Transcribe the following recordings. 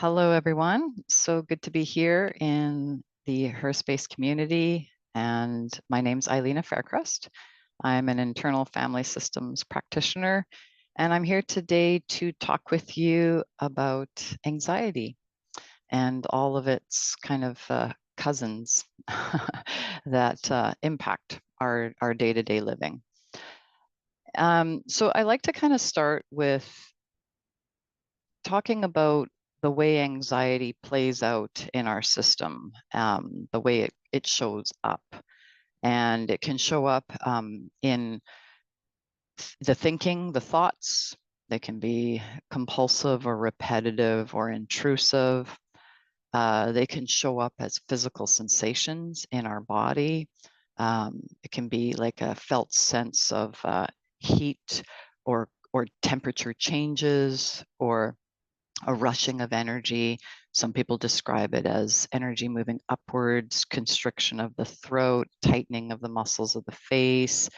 Hello, everyone. So good to be here in the HerSpace community. And my name's Islena Faircrest. I'm an internal family systems practitioner, and I'm here today to talk with you about anxiety and all of its kind of cousins that impact our day-to-day living. So I like to kind of start with talking about the way anxiety plays out in our system, the way it shows up. And it can show up in the thinking, the thoughts. They can be compulsive or repetitive or intrusive. They can show up as physical sensations in our body. It can be like a felt sense of heat or temperature changes or a rushing of energy. Some people describe it as energy moving upwards, constriction of the throat, tightening of the muscles of the face.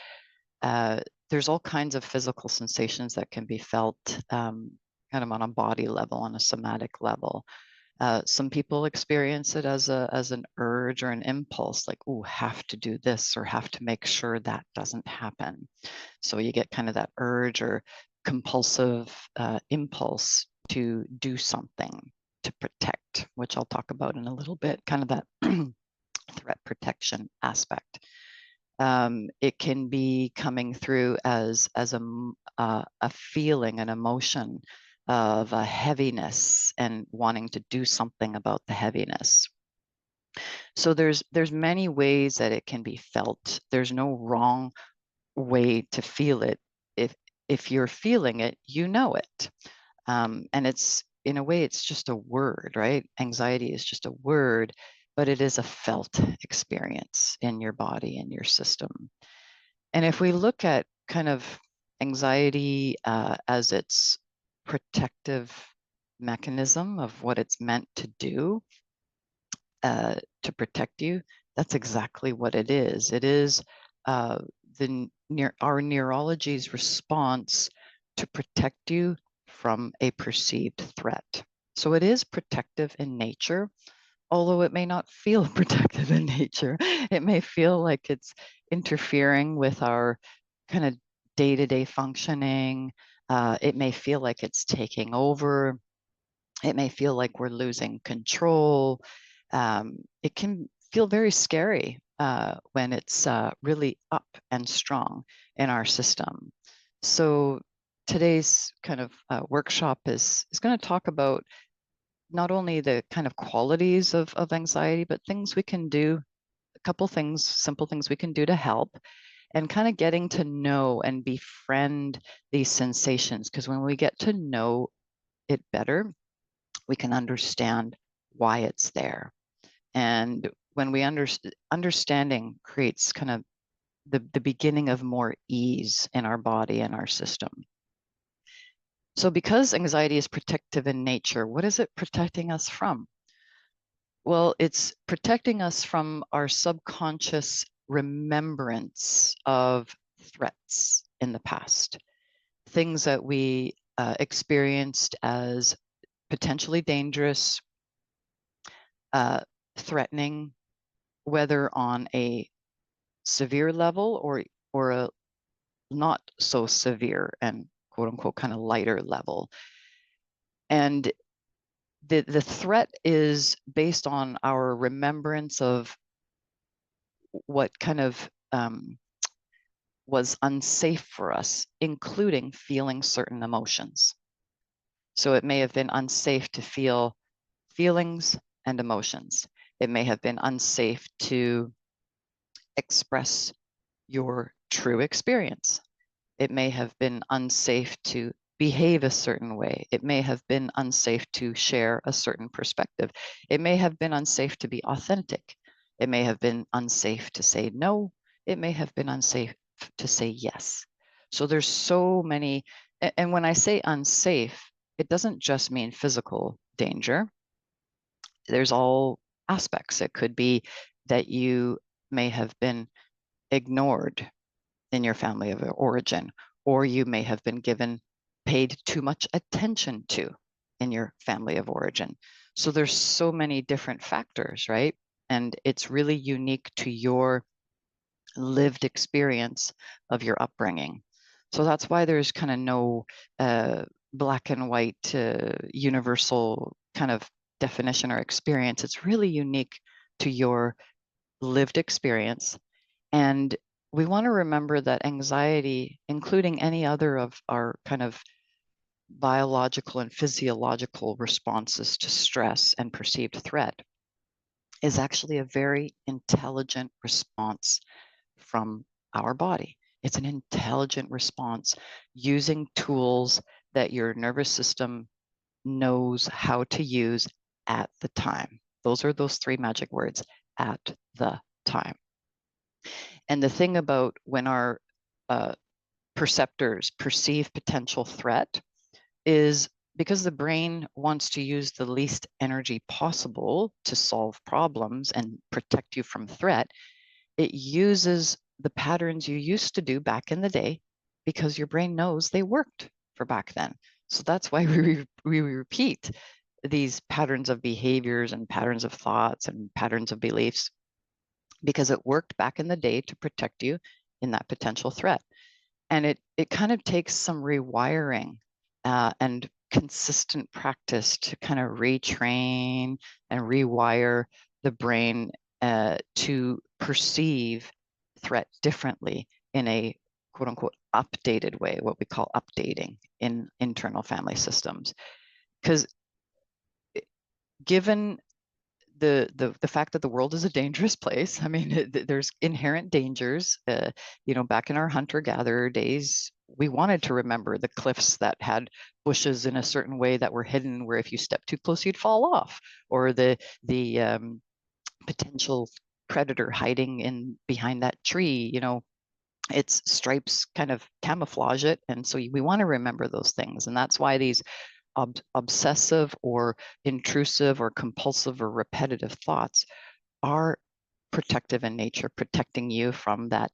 There's all kinds of physical sensations that can be felt kind of on a body level, on a somatic level. Some people experience it as an urge or an impulse, like, oh, have to do this or have to make sure that doesn't happen. So you get kind of that urge or compulsive impulse to do something to protect, which I'll talk about in a little bit, kind of that threat protection aspect. It can be coming through as a feeling, an emotion of a heaviness and wanting to do something about the heaviness. So there's many ways that it can be felt. There's no wrong way to feel it. If you're feeling it, you know it. And it's, in a way, it's just a word, right? Anxiety is just a word, but it is a felt experience in your body and your system. And if we look at kind of anxiety as its protective mechanism of what it's meant to do to protect you, that's exactly what it is. It is our neurology's response to protect you from a perceived threat. So it is protective in nature, although it may not feel protective in nature. It may feel like it's interfering with our kind of day-to-day functioning. It may feel like it's taking over. It may feel like we're losing control. It can feel very scary when it's really up and strong in our system. So today's kind of workshop is going to talk about not only the kind of qualities of anxiety, but things we can do, a couple things, simple things we can do to help, and kind of getting to know and befriend these sensations. Because when we get to know it better, we can understand why it's there. And when we understanding creates kind of the beginning of more ease in our body and our system. So because anxiety is protective in nature, what is it protecting us from? Well, it's protecting us from our subconscious remembrance of threats in the past, things that we experienced as potentially dangerous, threatening, whether on a severe level or a not so severe and quote unquote kind of lighter level. And the threat is based on our remembrance of what kind of was unsafe for us, including feeling certain emotions. So it may have been unsafe to feel feelings and emotions. It may have been unsafe to express your true experience. It may have been unsafe to behave a certain way. It may have been unsafe to share a certain perspective. It may have been unsafe to be authentic. It may have been unsafe to say no. It may have been unsafe to say yes. So there's so many, and when I say unsafe, it doesn't just mean physical danger. There's all aspects. It could be that you may have been ignored in your family of origin, or you may have been paid too much attention to. in your family of origin. So there's so many different factors, right? And it's really unique to your lived experience of your upbringing. So that's why there's kind of no black and white universal kind of definition or experience. It's really unique to your lived experience. And we want to remember that anxiety, including any other of our kind of biological and physiological responses to stress and perceived threat, is actually a very intelligent response from our body. It's an intelligent response using tools that your nervous system knows how to use at the time. Those are those three magic words, at the time. And the thing about when our perceptors perceive potential threat is because the brain wants to use the least energy possible to solve problems and protect you from threat, it uses the patterns you used to do back in the day because your brain knows they worked for back then. So that's why we repeat these patterns of behaviors and patterns of thoughts and patterns of beliefs because it worked back in the day to protect you in that potential threat. And it kind of takes some rewiring and consistent practice to kind of retrain and rewire the brain to perceive threat differently in a quote unquote updated way, what we call updating in internal family systems. Because given the fact that the world is a dangerous place. I mean, there's inherent dangers. Back in our hunter-gatherer days, we wanted to remember the cliffs that had bushes in a certain way that were hidden, where if you step too close, you'd fall off, or the potential predator hiding in behind that tree. Its stripes kind of camouflage it, and so we want to remember those things, and that's why these obsessive or intrusive or compulsive or repetitive thoughts are protective in nature, protecting you from that,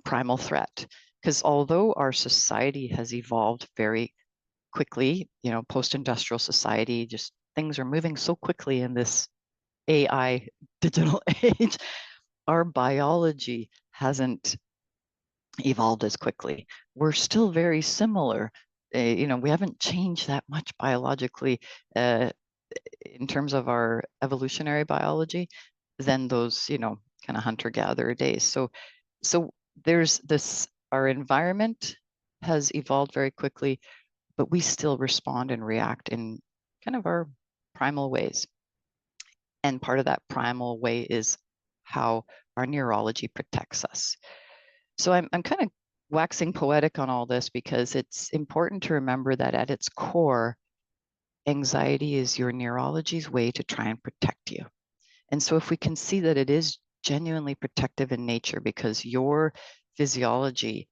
primal threat. Because although our society has evolved very quickly, post-industrial society, just things are moving so quickly in this AI digital age, our biology hasn't evolved as quickly. We're still very similar. We haven't changed that much biologically in terms of our evolutionary biology than those, kind of hunter-gatherer days. So there's this, our environment has evolved very quickly, but we still respond and react in kind of our primal ways. And part of that primal way is how our neurology protects us. So I'm kind of waxing poetic on all this because it's important to remember that at its core, anxiety is your neurology's way to try and protect you. And so if we can see that it is genuinely protective in nature because your physiology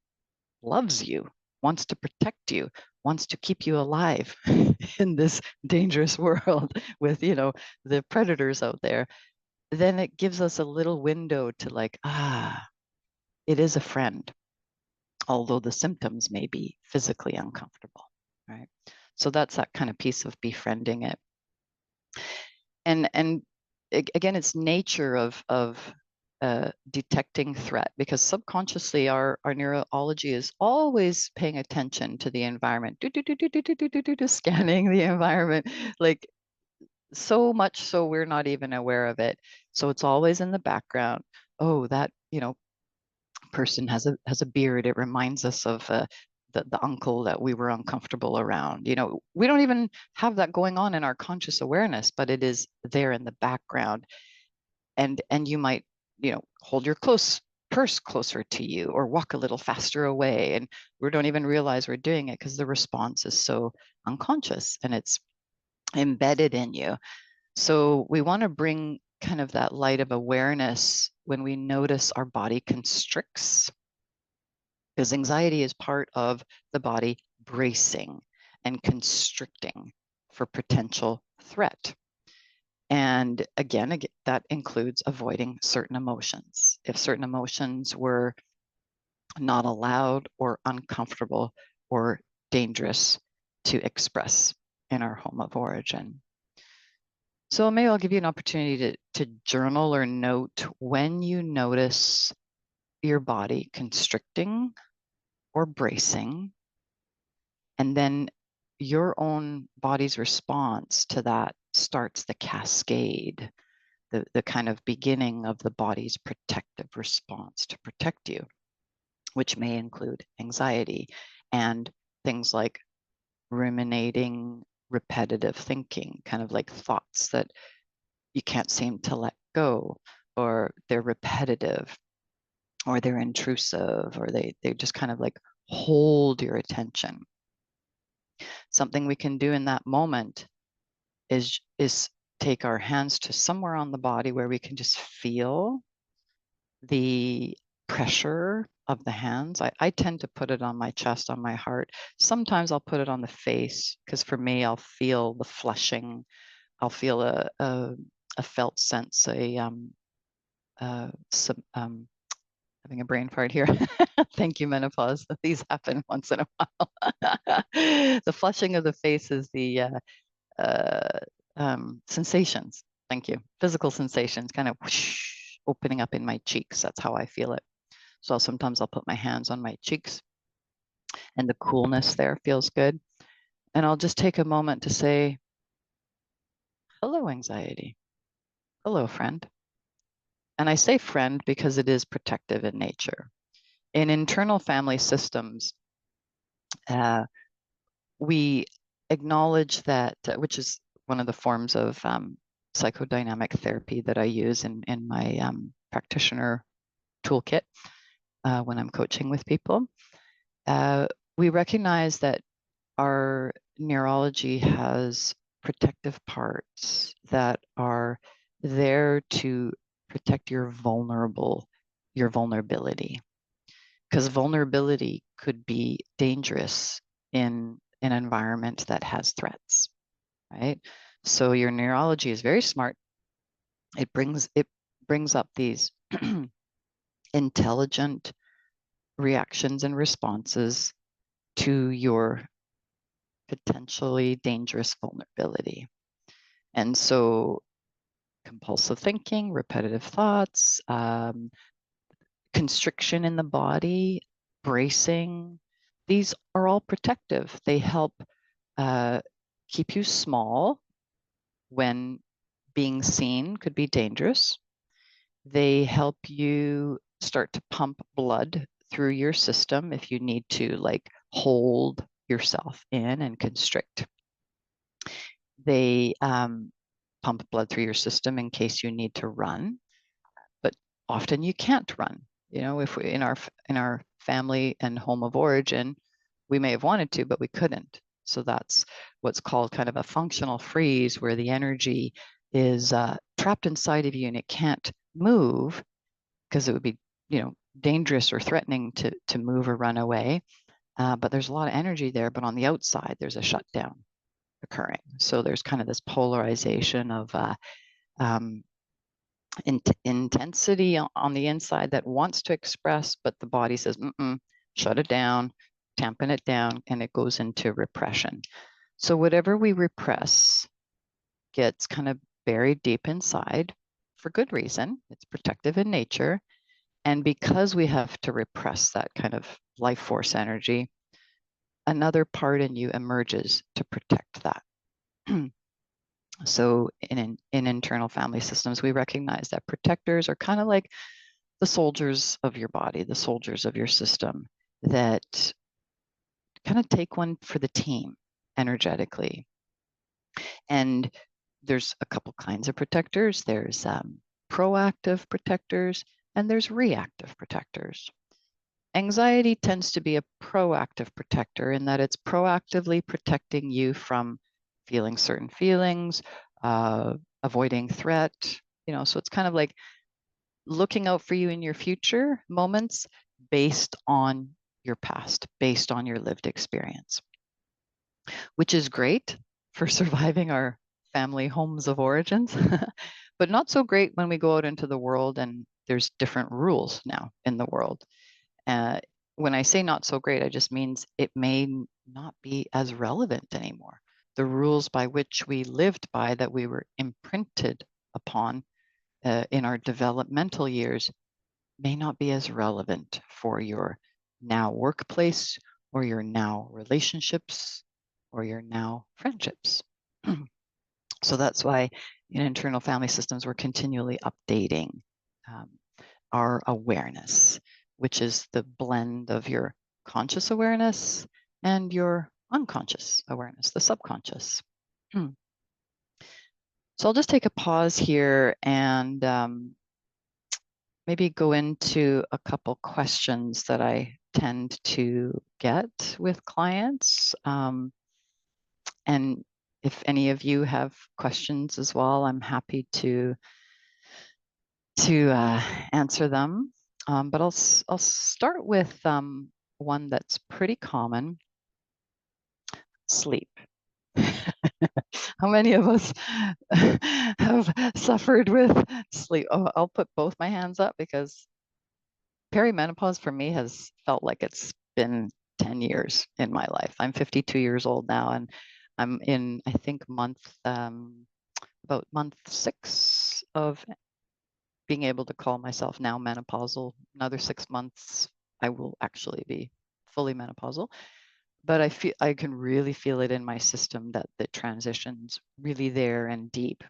loves you, wants to protect you, wants to keep you alive in this dangerous world with, the predators out there, then it gives us a little window to like, it is a friend, although the symptoms may be physically uncomfortable, right? So that's that kind of piece of befriending it. And again, it's nature of detecting threat, because subconsciously our neurology is always paying attention to the environment, scanning the environment, like so much so we're not even aware of it. So it's always in the background. Oh, that person has a beard. It reminds us of the uncle that we were uncomfortable around. We don't even have that going on in our conscious awareness, but it is there in the background. And you might, hold your purse closer to you or walk a little faster away, and we don't even realize we're doing it because the response is so unconscious and it's embedded in you. So we want to bring kind of that light of awareness when we notice our body constricts, because anxiety is part of the body bracing and constricting for potential threat. And again, that includes avoiding certain emotions. If certain emotions were not allowed or uncomfortable or dangerous to express. in our home of origin. So maybe I'll give you an opportunity to journal or note when you notice your body constricting or bracing, and then your own body's response to that starts the cascade, the kind of beginning of the body's protective response to protect you, which may include anxiety and things like ruminating, repetitive thinking, kind of like thoughts that you can't seem to let go, or they're repetitive, or they're intrusive, or they just kind of like hold your attention. Something we can do in that moment is take our hands to somewhere on the body where we can just feel the pressure of the hands. I tend to put it on my chest, on my heart. Sometimes I'll put it on the face, because for me, I'll feel the flushing. I'll feel a felt sense, having a brain fart here. Thank you, menopause. These happen once in a while. The flushing of the face is the sensations. Thank you. Physical sensations, kind of whoosh, opening up in my cheeks. That's how I feel it. So sometimes I'll put my hands on my cheeks, and the coolness there feels good. And I'll just take a moment to say, hello, anxiety. Hello, friend. And I say friend because it is protective in nature. In internal family systems, we acknowledge that, which is one of the forms of psychodynamic therapy that I use in my practitioner toolkit when I'm coaching with people. We recognize that our neurology has protective parts that are there to protect your vulnerability, because vulnerability could be dangerous in an environment that has threats, right? So your neurology is very smart. It brings up these intelligent reactions and responses to your potentially dangerous vulnerability. And so compulsive thinking, repetitive thoughts, constriction in the body, bracing, these are all protective. They help keep you small when being seen could be dangerous. They help you start to pump blood through your system if you need to like hold yourself in and constrict. They pump blood through your system in case you need to run, but often you can't run. You know, if we in our family and home of origin, we may have wanted to, but we couldn't. So that's what's called kind of a functional freeze, where the energy is trapped inside of you and it can't move because it would be, you know, dangerous or threatening to move or run away. But there's a lot of energy there, but on the outside, there's a shutdown occurring. So there's kind of this polarization of intensity on the inside that wants to express, but the body says, shut it down, tamping it down, and it goes into repression. So whatever we repress gets kind of buried deep inside for good reason. It's protective in nature. And because we have to repress that kind of life force energy, another part in you emerges to protect that. So in internal family systems, we recognize that protectors are kind of like the soldiers of your body, the soldiers of your system that kind of take one for the team energetically. And there's a couple kinds of protectors. There's proactive protectors and there's reactive protectors. Anxiety tends to be a proactive protector in that it's proactively protecting you from feeling certain feelings, avoiding threat, you know, so it's kind of like looking out for you in your future moments based on your past, based on your lived experience, which is great for surviving our family homes of origins, but not so great when we go out into the world and there's different rules now in the world. When I say not so great, it just means it may not be as relevant anymore. the rules by which we lived by, that we were imprinted upon in our developmental years, may not be as relevant for your now workplace or your now relationships or your now friendships. So that's why in internal family systems, we're continually updating our awareness, which is the blend of your conscious awareness and your unconscious awareness, the subconscious. So I'll just take a pause here and maybe go into a couple questions that I tend to get with clients. And if any of you have questions as well, I'm happy to answer them. But I'll start with one that's pretty common: sleep. How many of us have suffered with sleep? Oh, I'll put both my hands up, because perimenopause for me has felt like it's been 10 years in my life. I'm 52 years old now, and I'm in, I think, about month 6 of being able to call myself now menopausal. Another 6 months, I will actually be fully menopausal. But I can really feel it in my system that the transition's really there and deep.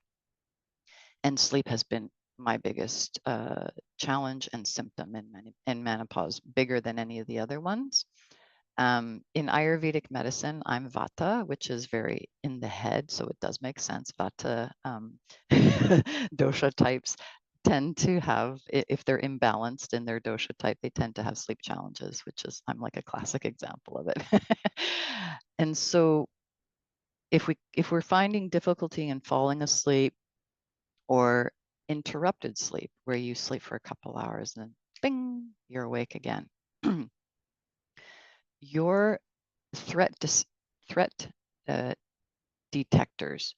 And sleep has been my biggest challenge and symptom in menopause, bigger than any of the other ones. In Ayurvedic medicine, I'm Vata, which is very in the head, so it does make sense. Vata dosha types tend to have, if they're imbalanced in their dosha type, they tend to have sleep challenges, which is, I'm like a classic example of it. And so if we're finding difficulty in falling asleep, or interrupted sleep, where you sleep for a couple hours and then bing, you're awake again, your threat detectors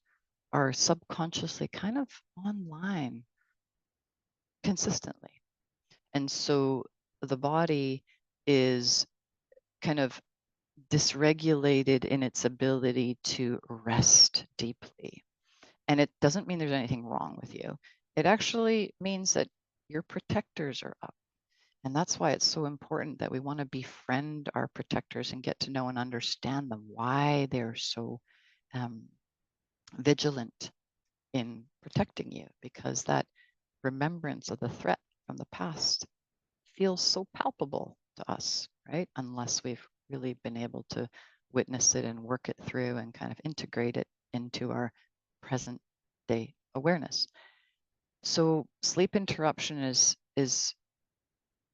are subconsciously kind of online consistently. And so the body is kind of dysregulated in its ability to rest deeply. And it doesn't mean there's anything wrong with you. It actually means that your protectors are up. And that's why it's so important that we want to befriend our protectors and get to know and understand them, why they're so vigilant in protecting you, because that remembrance of the threat from the past feels so palpable to us, right? Unless we've really been able to witness it and work it through and kind of integrate it into our present day awareness. So sleep interruption is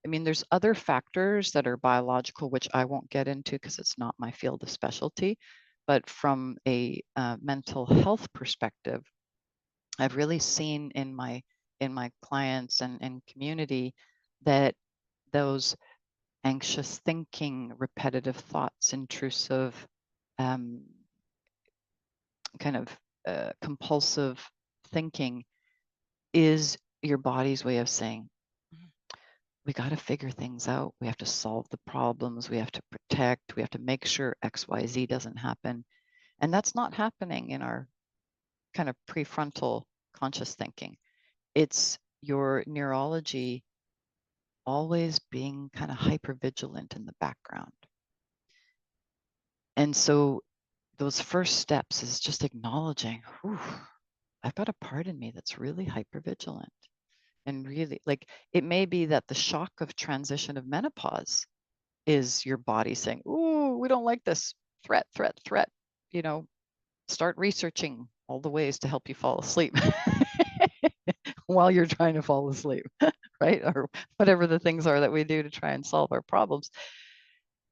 I mean, there's other factors that are biological, which I won't get into because it's not my field of specialty. But from a mental health perspective, I've really seen in my clients and community that those anxious thinking, repetitive thoughts, intrusive, kind of compulsive thinking is your body's way of saying, we got to figure things out. We have to solve the problems. We have to protect. We have to make sure XYZ doesn't happen. And that's not happening in our kind of prefrontal conscious thinking. It's your neurology always being kind of hypervigilant in the background. And so those first steps is just acknowledging, I've got a part in me that's really hypervigilant. And really, like, it may be that the shock of transition of menopause is your body saying, ooh, we don't like this. Threat, threat, threat. You know, start researching all the ways to help you fall asleep while you're trying to fall asleep, right? Or whatever the things are that we do to try and solve our problems.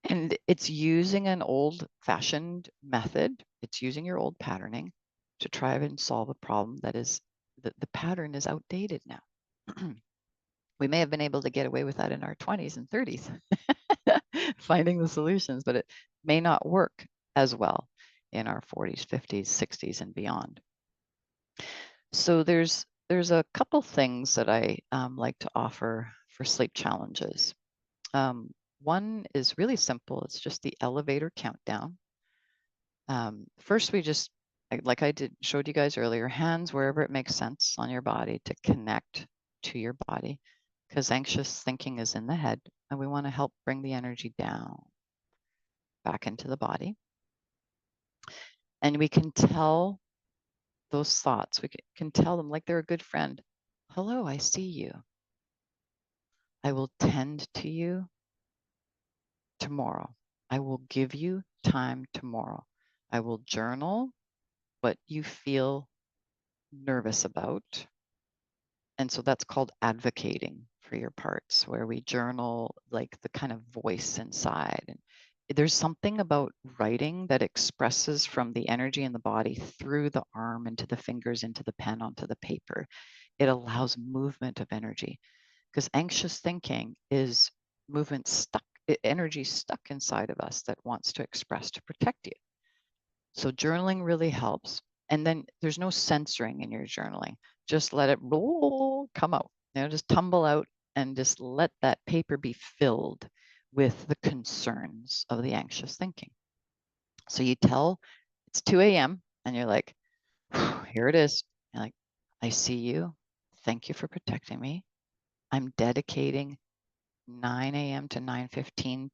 And it's using an old-fashioned method. It's using your old patterning to try and solve a problem that is, the pattern is outdated now. We may have been able to get away with that in our 20s and 30s, finding the solutions, but it may not work as well in our 40s, 50s, 60s, and beyond. So there's a couple things that I like to offer for sleep challenges. One is really simple. It's just the elevator countdown. First, we just, like I showed you guys earlier, hands wherever it makes sense on your body to connect to your body, because anxious thinking is in the head, and we want to help bring the energy down back into the body. And we can tell those thoughts, we can tell them like they're a good friend. Hello, I see you. I will tend to you tomorrow. I will give you time tomorrow. I will journal what you feel nervous about. And so that's called advocating for your parts, where we journal like the kind of voice inside. And there's something about writing that expresses from the energy in the body through the arm, into the fingers, into the pen, onto the paper. It allows movement of energy, because anxious thinking is movement stuck, energy stuck inside of us that wants to express to protect you. So journaling really helps. And then there's no censoring in your journaling. Just let it come out. Just tumble out and just let that paper be filled with the concerns of the anxious thinking. So you tell it's 2 a.m. and you're like, here it is. You're like, I see you. Thank you for protecting me. I'm dedicating 9 a.m. to 9:15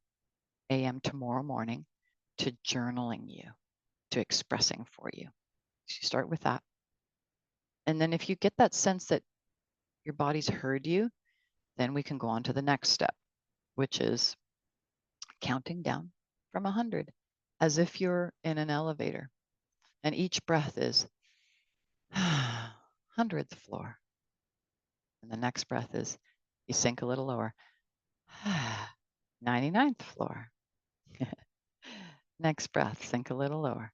a.m. tomorrow morning to journaling you, to expressing for you. So you start with that. And then if you get that sense that your body's heard you, then we can go on to the next step, which is counting down from 100 as if you're in an elevator. And each breath is 100th floor. And the next breath is you sink a little lower. 99th floor. Next breath, sink a little lower.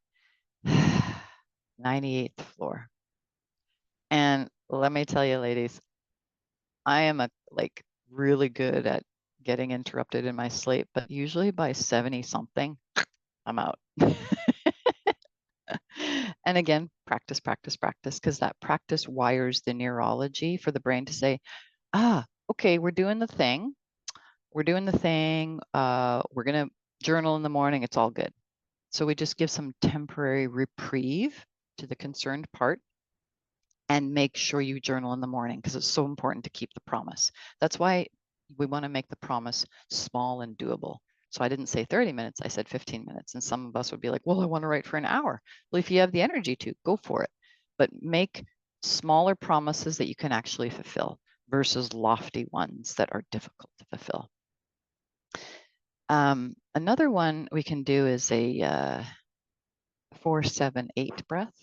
98th floor. And let me tell you, ladies, I am really good at getting interrupted in my sleep, but usually by 70 something, I'm out. And again, practice, practice, practice, because that practice wires the neurology for the brain to say, okay, we're doing the thing. We're doing the thing. We're going to journal in the morning. It's all good. So we just give some temporary reprieve to the concerned part and make sure you journal in the morning, because it's so important to keep the promise. That's why we want to make the promise small and doable. So I didn't say 30 minutes, I said 15 minutes. And some of us would be like, well, I want to write for an hour. Well, if you have the energy to, go for it. But make smaller promises that you can actually fulfill versus lofty ones that are difficult to fulfill. Another one we can do is a 4-7-8 breath.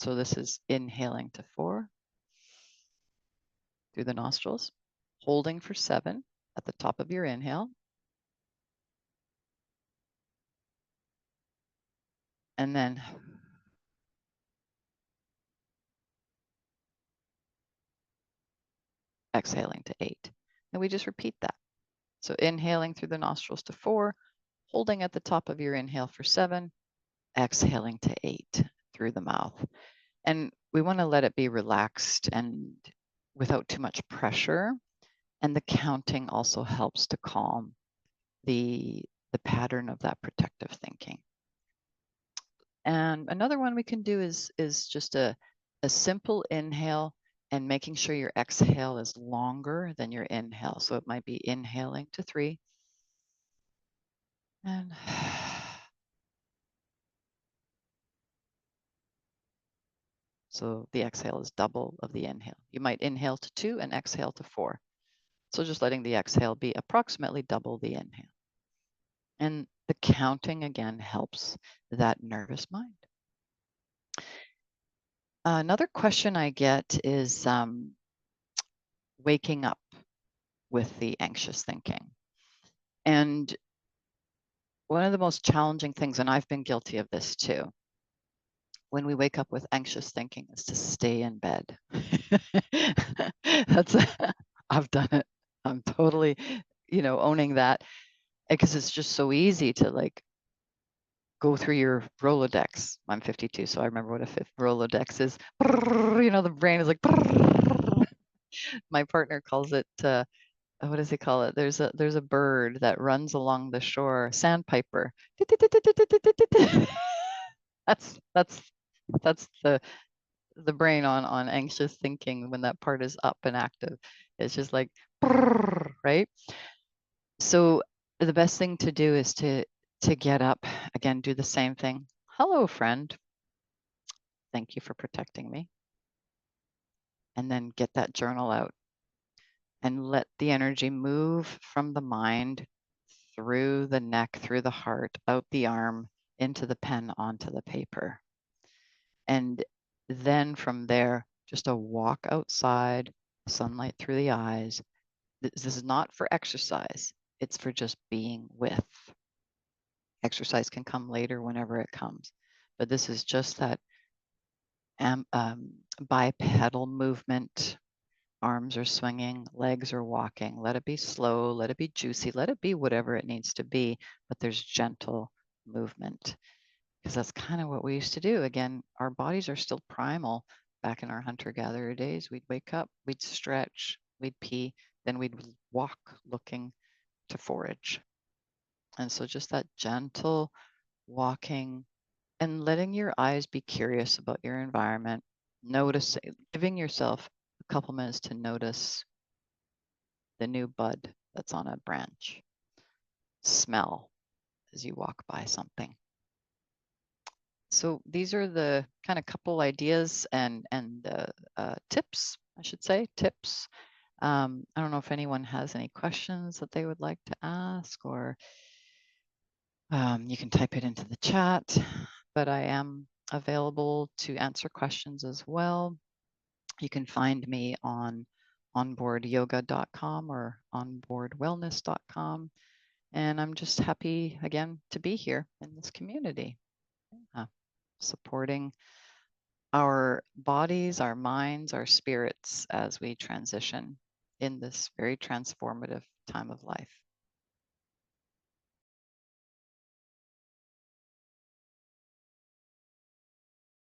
So this is inhaling to 4 through the nostrils, holding for 7 at the top of your inhale, and then exhaling to 8. And we just repeat that. So inhaling through the nostrils to 4, holding at the top of your inhale for 7, exhaling to 8 through the mouth. And we want to let it be relaxed and without too much pressure. And the counting also helps to calm the pattern of that protective thinking. And another one we can do is just a simple inhale and making sure your exhale is longer than your inhale. So it might be inhaling to 3 and so the exhale is double of the inhale. You might inhale to 2 and exhale to 4. So just letting the exhale be approximately double the inhale. And the counting again helps that nervous mind. Another question I get is waking up with the anxious thinking. And one of the most challenging things, and I've been guilty of this too, when we wake up with anxious thinking is to stay in bed. I've done it. I'm totally, owning that, because it's just so easy to go through your Rolodex. I'm 52, so I remember what a fifth Rolodex is. The brain is like, my partner calls it, what does he call it? There's a bird that runs along the shore, sandpiper. that's the brain on anxious thinking when that part is up and active. It's just like, right? So the best thing to do is to get up again, do the same thing. Hello, friend. Thank you for protecting me. And then get that journal out and let the energy move from the mind through the neck, through the heart, out the arm, into the pen, onto the paper. And then from there, just a walk outside, sunlight through the eyes. This is not for exercise. It's for just being with. Exercise can come later whenever it comes. But this is just that bipedal movement. Arms are swinging, legs are walking. Let it be slow, let it be juicy, let it be whatever it needs to be, but there's gentle movement because that's kind of what we used to do. Again, our bodies are still primal. Back in our hunter-gatherer days, we'd wake up, we'd stretch, we'd pee, then we'd walk looking to forage. And so just that gentle walking and letting your eyes be curious about your environment, noticing, giving yourself a couple minutes to notice the new bud that's on a branch. Smell as you walk by something. So these are the kind of couple ideas and tips, I should say, tips. I don't know if anyone has any questions that they would like to ask, or you can type it into the chat, but I am available to answer questions as well. You can find me on onboardyoga.com or onboardwellness.com. And I'm just happy, again, to be here in this community, supporting our bodies, our minds, our spirits as we transition in this very transformative time of life.